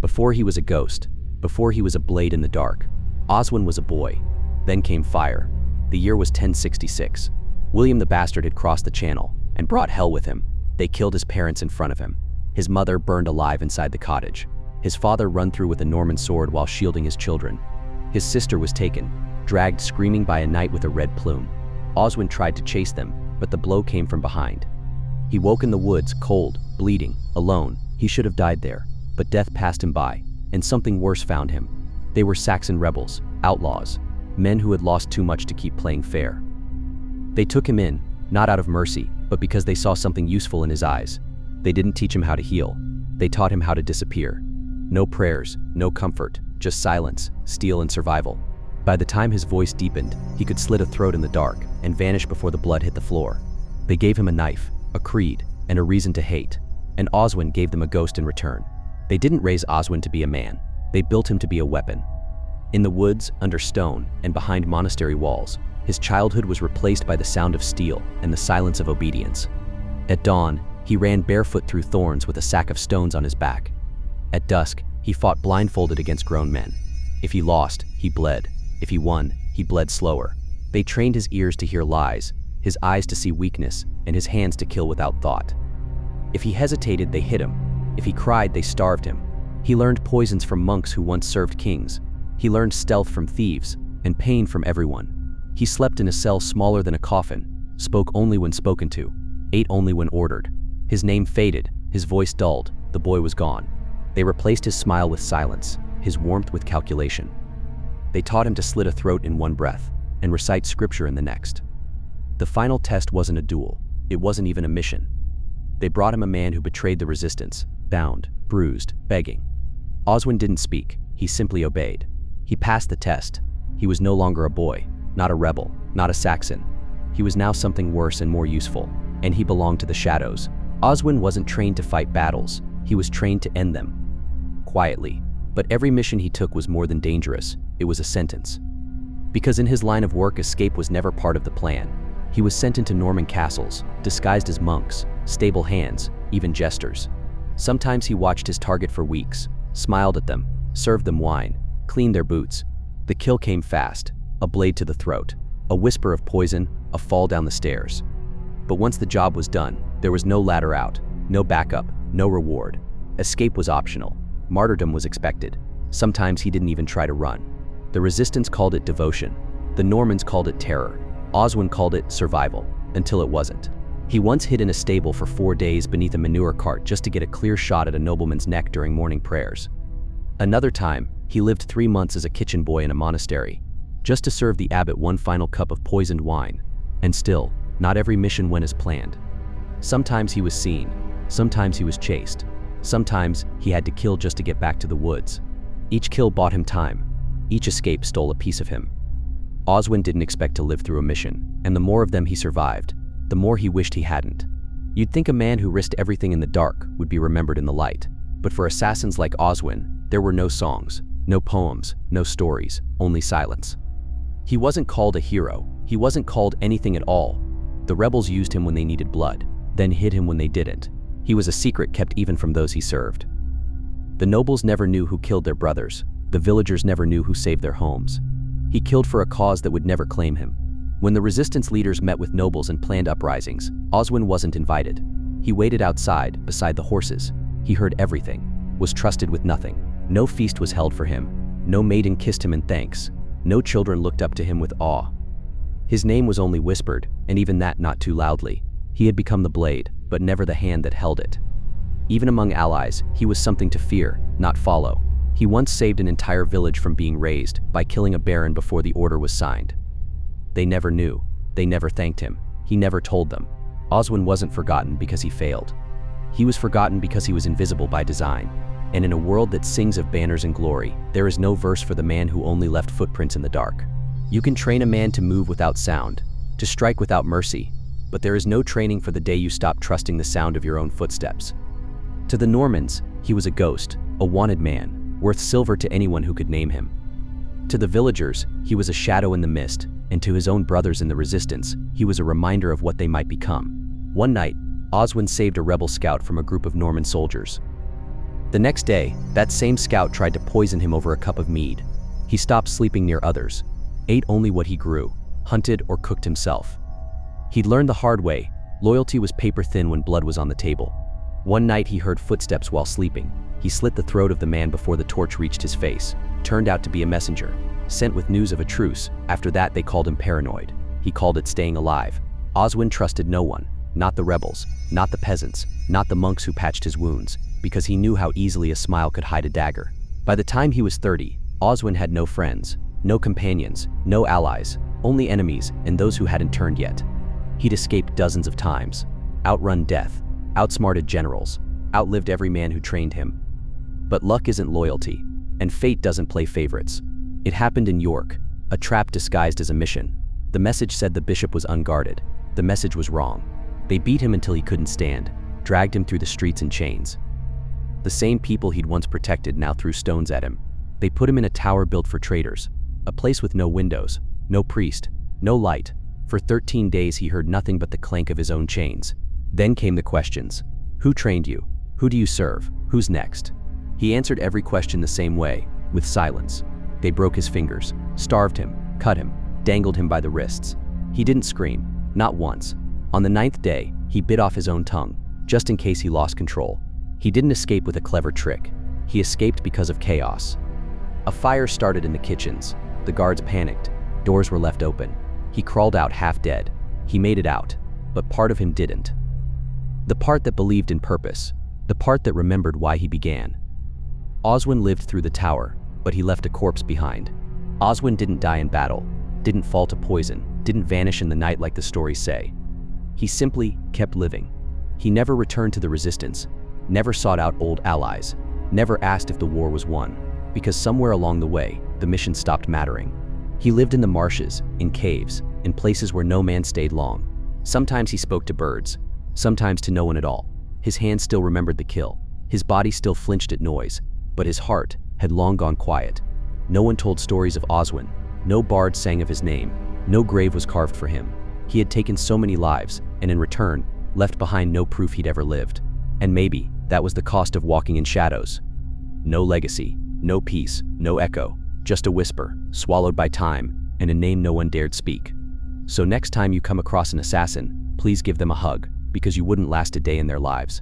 Before he was a ghost, before he was a blade in the dark, Oswin was a boy. Then came fire. The year was 1066. William the Bastard had crossed the channel and brought hell with him. They killed his parents in front of him. His mother burned alive inside the cottage. His father run through with a Norman sword while shielding his children. His sister was taken, dragged screaming by a knight with a red plume. Oswin tried to chase them, but the blow came from behind. He woke in the woods, cold, bleeding, alone. He should have died there, but death passed him by, and something worse found him. They were Saxon rebels, outlaws, men who had lost too much to keep playing fair. They took him in, not out of mercy, but because they saw something useful in his eyes. They didn't teach him how to heal. They taught him how to disappear. No prayers, no comfort, just silence, steel, and survival. By the time his voice deepened, he could slit a throat in the dark and vanish before the blood hit the floor. They gave him a knife, a creed, and a reason to hate, and Oswin gave them a ghost in return. They didn't raise Oswin to be a man. They built him to be a weapon. In the woods, under stone, and behind monastery walls, his childhood was replaced by the sound of steel and the silence of obedience. At dawn, he ran barefoot through thorns with a sack of stones on his back. At dusk, he fought blindfolded against grown men. If he lost, he bled. If he won, he bled slower. They trained his ears to hear lies, his eyes to see weakness, and his hands to kill without thought. If he hesitated, they hit him. If he cried, they starved him. He learned poisons from monks who once served kings. He learned stealth from thieves, and pain from everyone. He slept in a cell smaller than a coffin, spoke only when spoken to, ate only when ordered. His name faded, his voice dulled, the boy was gone. They replaced his smile with silence, his warmth with calculation. They taught him to slit a throat in one breath, and recite scripture in the next. The final test wasn't a duel, it wasn't even a mission. They brought him a man who betrayed the resistance, bound, bruised, begging. Oswin didn't speak, he simply obeyed. He passed the test. He was no longer a boy, not a rebel, not a Saxon. He was now something worse and more useful, and he belonged to the shadows. Oswin wasn't trained to fight battles, he was trained to end them. Quietly, but every mission he took was more than dangerous, it was a sentence. Because in his line of work, escape was never part of the plan. He was sent into Norman castles, disguised as monks, stable hands, even jesters. Sometimes he watched his target for weeks, smiled at them, served them wine, cleaned their boots. The kill came fast, a blade to the throat, a whisper of poison, a fall down the stairs. But once the job was done, there was no ladder out, no backup, no reward. Escape was optional. Martyrdom was expected. Sometimes he didn't even try to run. The resistance called it devotion. The Normans called it terror. Oswin called it survival, until it wasn't. He once hid in a stable for 4 days beneath a manure cart just to get a clear shot at a nobleman's neck during morning prayers. Another time, he lived 3 months as a kitchen boy in a monastery, just to serve the abbot one final cup of poisoned wine. And still, not every mission went as planned. Sometimes he was seen, sometimes he was chased, sometimes he had to kill just to get back to the woods. Each kill bought him time, each escape stole a piece of him. Oswin didn't expect to live through a mission, and the more of them he survived, the more he wished he hadn't. You'd think a man who risked everything in the dark would be remembered in the light, but for assassins like Oswin, there were no songs, no poems, no stories, only silence. He wasn't called a hero, he wasn't called anything at all. The rebels used him when they needed blood, then hid him when they didn't. He was a secret kept even from those he served. The nobles never knew who killed their brothers, the villagers never knew who saved their homes. He killed for a cause that would never claim him. When the resistance leaders met with nobles and planned uprisings, Oswin wasn't invited. He waited outside, beside the horses. He heard everything, was trusted with nothing. No feast was held for him. No maiden kissed him in thanks. No children looked up to him with awe. His name was only whispered, and even that not too loudly. He had become the blade, but never the hand that held it. Even among allies, he was something to fear, not follow. He once saved an entire village from being razed by killing a baron before the order was signed. They never knew. They never thanked him. He never told them. Oswin wasn't forgotten because he failed. He was forgotten because he was invisible by design. And in a world that sings of banners and glory, there is no verse for the man who only left footprints in the dark. You can train a man to move without sound, to strike without mercy, but there is no training for the day you stop trusting the sound of your own footsteps. To the Normans, he was a ghost, a wanted man, worth silver to anyone who could name him. To the villagers, he was a shadow in the mist, and to his own brothers in the resistance, he was a reminder of what they might become. One night, Oswin saved a rebel scout from a group of Norman soldiers. The next day, that same scout tried to poison him over a cup of mead. He stopped sleeping near others, ate only what he grew, hunted or cooked himself. He'd learned the hard way, loyalty was paper thin when blood was on the table. One night he heard footsteps while sleeping. He slit the throat of the man before the torch reached his face. Turned out to be a messenger, sent with news of a truce. After that they called him paranoid. He called it staying alive. Oswin trusted no one, not the rebels, not the peasants, not the monks who patched his wounds, because he knew how easily a smile could hide a dagger. By the time he was 30, Oswin had no friends, no companions, no allies, only enemies and those who hadn't turned yet. He'd escaped dozens of times, outrun death, outsmarted generals, outlived every man who trained him. But luck isn't loyalty, and fate doesn't play favorites. It happened in York, a trap disguised as a mission. The message said the bishop was unguarded. The message was wrong. They beat him until he couldn't stand, dragged him through the streets in chains. The same people he'd once protected now threw stones at him. They put him in a tower built for traitors, a place with no windows, no priest, no light. For 13 days he heard nothing but the clank of his own chains. Then came the questions. Who trained you? Who do you serve? Who's next? He answered every question the same way, with silence. They broke his fingers, starved him, cut him, dangled him by the wrists. He didn't scream, not once. On the 9th day, he bit off his own tongue, just in case he lost control. He didn't escape with a clever trick. He escaped because of chaos. A fire started in the kitchens. The guards panicked. Doors were left open. He crawled out half dead. He made it out, but part of him didn't. The part that believed in purpose, the part that remembered why he began. Oswin lived through the tower, but he left a corpse behind. Oswin didn't die in battle, didn't fall to poison, didn't vanish in the night like the stories say. He simply kept living. He never returned to the resistance, never sought out old allies, never asked if the war was won, because somewhere along the way, the mission stopped mattering. He lived in the marshes, in caves, in places where no man stayed long. Sometimes he spoke to birds, sometimes to no one at all. His hands still remembered the kill. His body still flinched at noise, but his heart had long gone quiet. No one told stories of Oswin. No bard sang of his name. No grave was carved for him. He had taken so many lives, and in return, left behind no proof he'd ever lived. And maybe that was the cost of walking in shadows. No legacy, no peace, no echo, just a whisper, swallowed by time, and a name no one dared speak. So next time you come across an assassin, please give them a hug, because you wouldn't last a day in their lives.